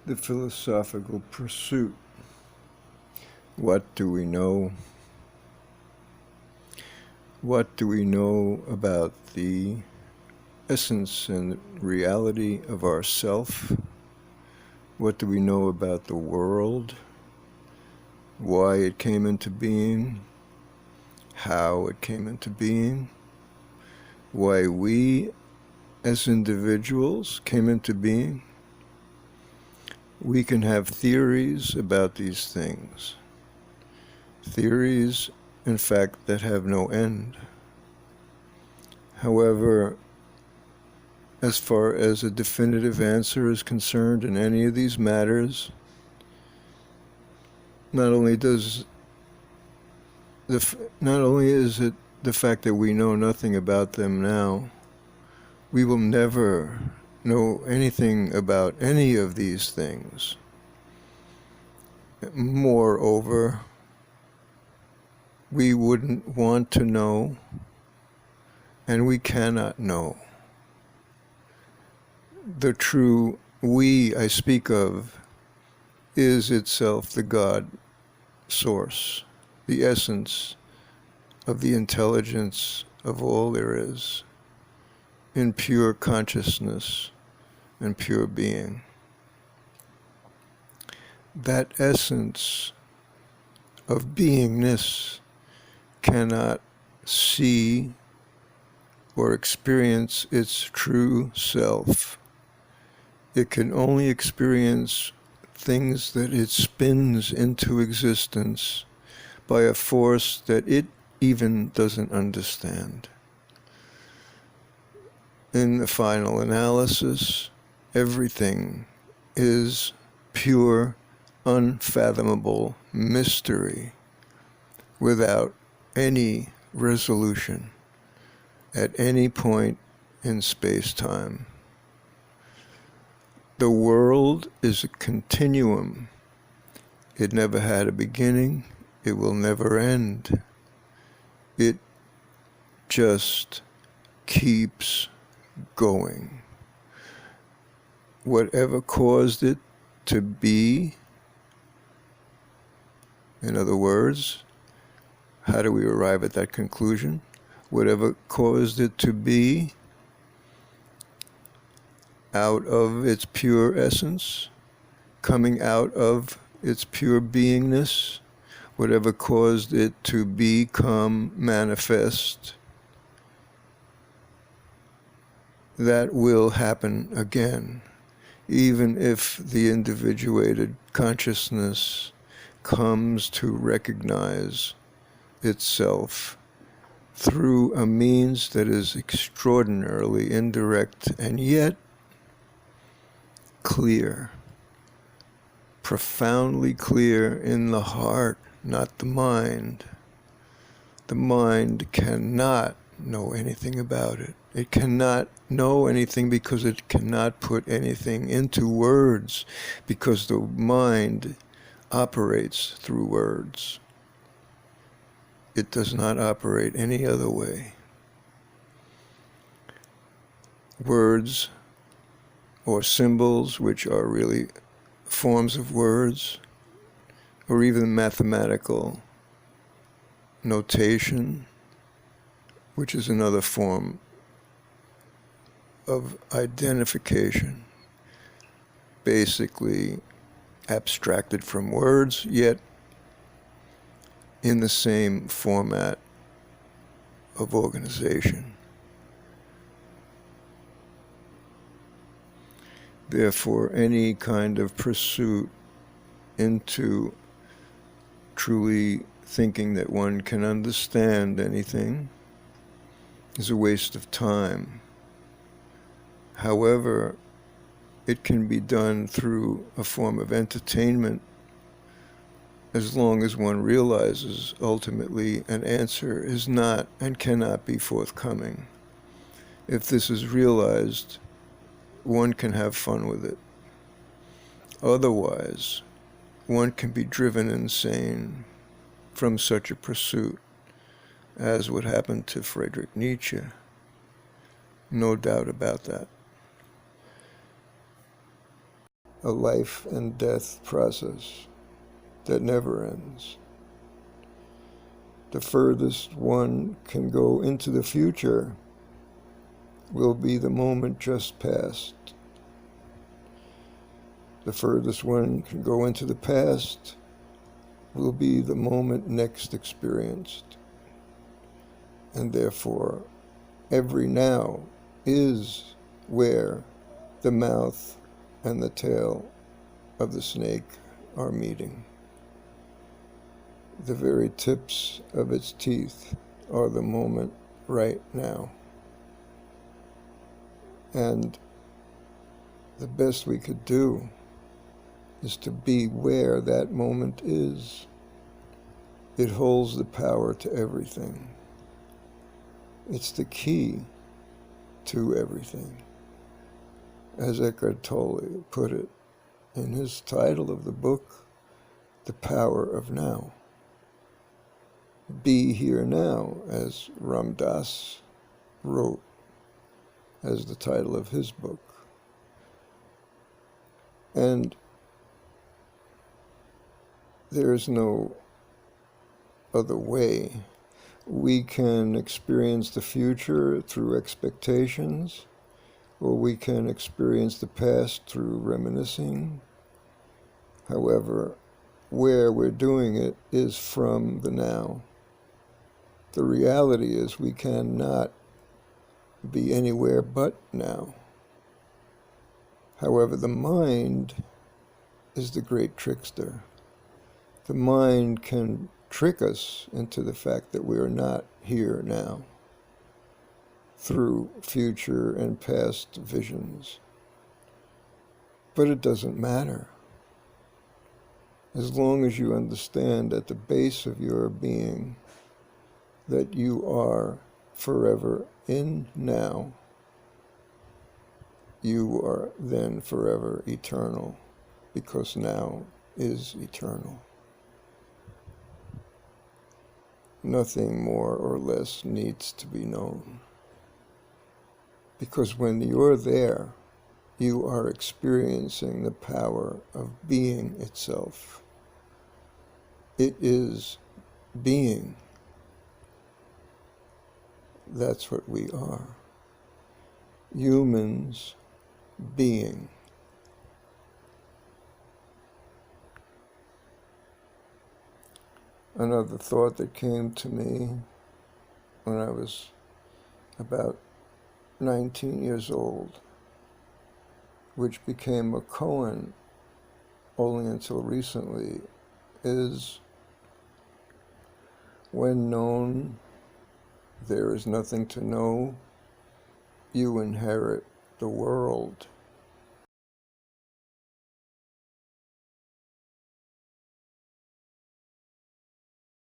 the philosophical pursuit. What do we know? What do we know about the essence and reality of ourself? What do we know about the world? Why it came into being? How it came into being? Why we as individuals came into being? We can have theories about these things. Theories, in fact, that have no end. However, as far as a definitive answer is concerned in any of these matters, not only is it the fact that we know nothing about them now, we will never know anything about any of these things. Moreover, we wouldn't want to know, and we cannot know. The true we I speak of is itself the God source, the essence of the intelligence of all there is, in pure consciousness and pure being. That essence of beingness cannot see or experience its true self. It can only experience things that it spins into existence by a force that it even doesn't understand. In the final analysis, everything is pure, unfathomable mystery without any resolution at any point in space-time. The world is a continuum. It never had a beginning. It will never end. It just keeps going. Whatever caused it to be, in other words, how do we arrive at that conclusion? Whatever caused it to be, out of its pure essence, coming out of its pure beingness, whatever caused it to become manifest, that will happen again, even if the individuated consciousness comes to recognize itself through a means that is extraordinarily indirect and yet clear, profoundly clear in the heart, not the mind. The mind cannot know anything about it. It cannot know anything because it cannot put anything into words, because the mind operates through words. It does not operate any other way. Words or symbols, which are really forms of words, or even mathematical notation, which is another form of identification, basically abstracted from words, yet in the same format of organization. Therefore, any kind of pursuit into truly thinking that one can understand anything is a waste of time. However, it can be done through a form of entertainment as long as one realizes ultimately an answer is not and cannot be forthcoming. If this is realized, one can have fun with it. Otherwise, one can be driven insane from such a pursuit, as would happen to Friedrich Nietzsche. No doubt about that. a life and death process that never ends. The furthest one can go into the future will be the moment just past. The furthest one can go into the past will be the moment next experienced. And therefore, every now is where the mouth and the tail of the snake are meeting. The very tips of its teeth are the moment right now. And the best we could do is to be where that moment is. It holds the power to everything. It's the key to everything. As Eckhart Tolle put it in his title of the book, The Power of Now. Be here now, as Ram Dass wrote as the title of his book. And there is no other way. We can experience the future through expectations, or we can experience the past through reminiscing. However, where we're doing it is from the now. The reality is we cannot be anywhere but now. However, the mind is the great trickster. The mind can trick us into the fact that we are not here now through future and past visions. But it doesn't matter. As long as you understand at the base of your being that you are forever in now, you are then forever eternal, because now is eternal. Nothing more or less needs to be known. Because when you're there, you are experiencing the power of being itself. It is being. That's what we are. Humans being. Another thought that came to me when I was about 19 years old, which became a koan only until recently, is when known there is nothing to know, you inherit the world.